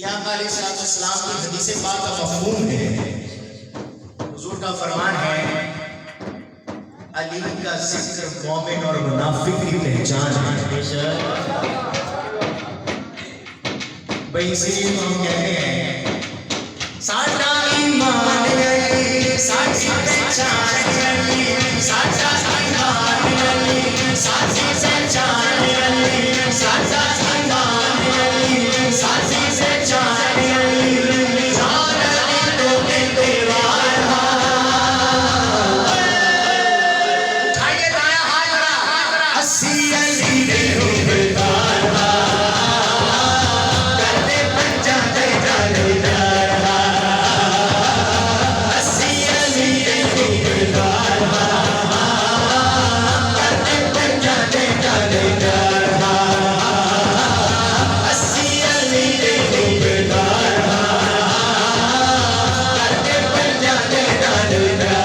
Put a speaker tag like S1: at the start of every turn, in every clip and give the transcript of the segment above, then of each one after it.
S1: या अलैहिस्सलाम की हदीस पाक का मफ़हूम है। हुजूर का फरमान है, अली का जिक्र मोमिन और मुनाफिक की पहचान है। भाई इसीलिए तो हम कहते हैं साडा ईमान अली, साडी पहचान अली, साडा ईमान अली, साडी पहचान अली, साडा ईमान अली, साडी पहचान अली, जान अली तो कहते वाला। उठाइए दाया हाथ जरा, अस्सी अली दे हुबदार करते पंजा दे जानेदार, अस्सी अली दे हुबदार करते पंजा दे जानेदार, अस्सी अली दे हुबदार करते पंजा दे जानेदार।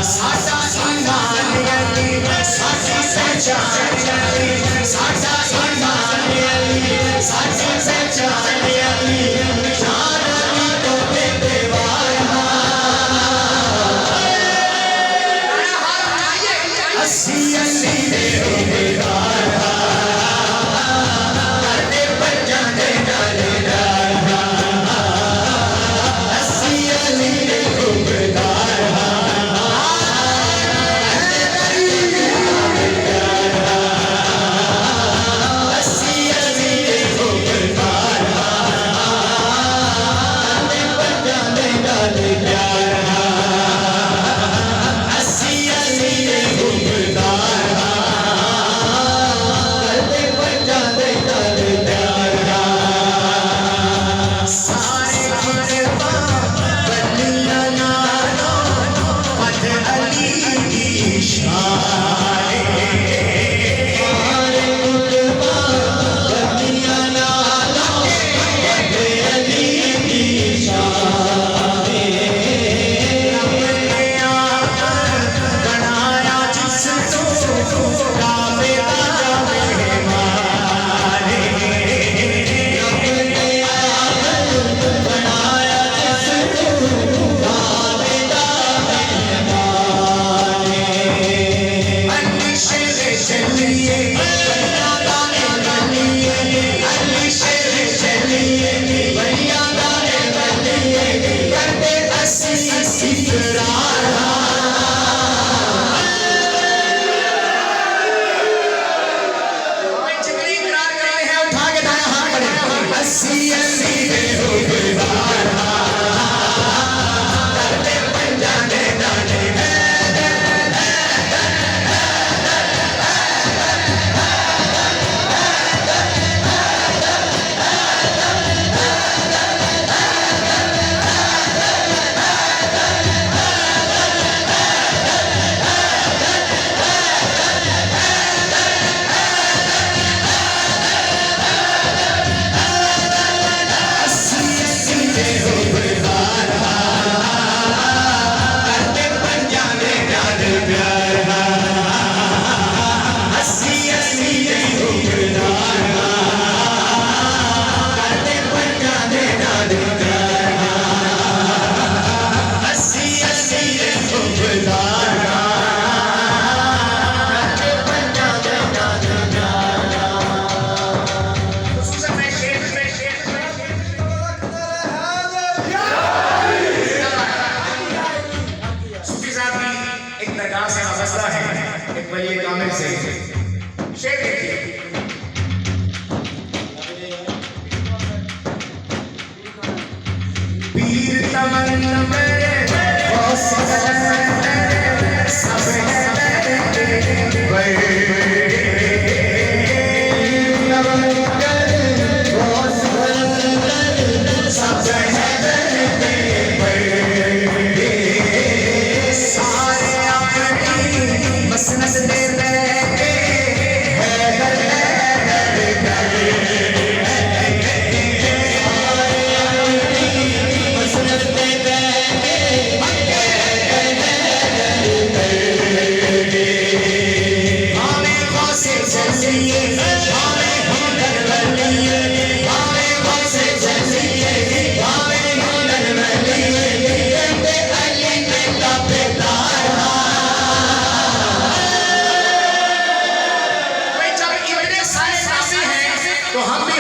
S1: साडा ईमान अली, साडी पहचान अली, साडा ईमान अली, साडी पहचान अली, जान अली तो कहते वाला। अस्सी अली दे हुबदार करते पंजा दे जानेदार, अस्सी अली दे हुबदार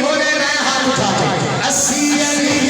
S1: हो जाए, हाथ उठा के 80 अली